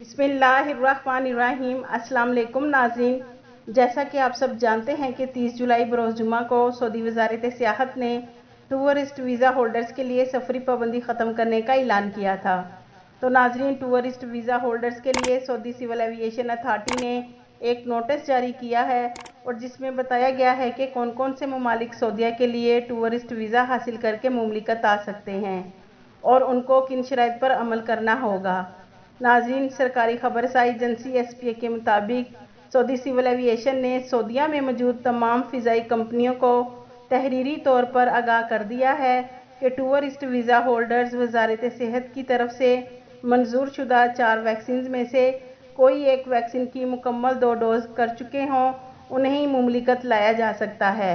बिस्मिल्लाहिर्रहमानिर्रहीम। अस्सलाम वालेकुम नाज़रीन, जैसा कि आप सब जानते हैं कि 30 जुलाई बरोज़ जुमा को सऊदी वज़ारत सियाहत ने टूरिस्ट वीज़ा होल्डर्स के लिए सफरी पाबंदी ख़त्म करने का ऐलान किया था। तो नाज़रीन, टूरिस्ट वीज़ा होल्डर्स के लिए सऊदी सिविल एविएशन अथॉरिटी ने एक नोटिस जारी किया है और जिसमें बताया गया है कि कौन कौन से ममालिक सऊदीया के लिए टूरिस्ट वीज़ा हासिल करके मुमलिकत आ सकते हैं और उनको किन शराइत पर अमल करना होगा। नाज़रीन, सरकारी खबरसाई एजेंसी SPA के मुताबिक सऊदी सिविल एविएशन ने सऊदीया में मौजूद तमाम फ़िज़ाई कंपनियों को तहरीरी तौर पर आगाह कर दिया है कि टूरिस्ट वीज़ा होल्डर्स वज़ारत सेहत की तरफ से मंजूर शुदा 4 वैक्सीन में से कोई एक वैक्सीन की मुकम्मल 2 डोज कर चुके हों, उन्हें ही मुमलिकत लाया जा सकता है।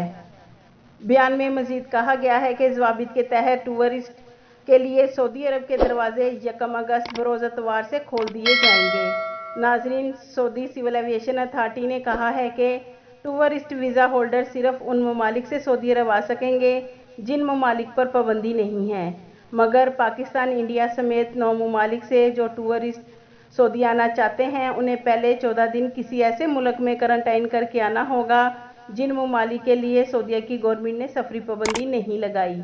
बयान में मज़ीद कहा गया है कि ज़वाबित के तहत टूरिस्ट के लिए सऊदी अरब के दरवाजे 1 अगस्त बरोज़ इतवार से खोल दिए जाएंगे। नाज़रीन, सऊदी सिविल एविएशन अथॉरिटी ने कहा है कि टूरिस्ट वीज़ा होल्डर सिर्फ उन ममालिक से सऊदी अरब आ सकेंगे जिन ममालिक पर पाबंदी नहीं है, मगर पाकिस्तान, इंडिया समेत 9 ममालिक से जो टूरिस्ट सऊदी आना चाहते हैं उन्हें पहले 14 दिन किसी ऐसे मुल्क में क्वारंटाइन करके आना होगा जिन ममालिक के लिए सऊदीया की गवर्नमेंट ने सफरी पाबंदी नहीं लगाई।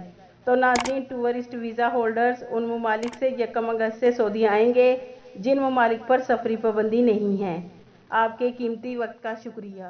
तो नाज़रीन, टूरिस्ट वीज़ा होल्डर्स उन ममालिक से 1 अगस्त से सऊदी आएंगे जिन ममालिक पर सफरी पाबंदी नहीं है। आपके कीमती वक्त का शुक्रिया।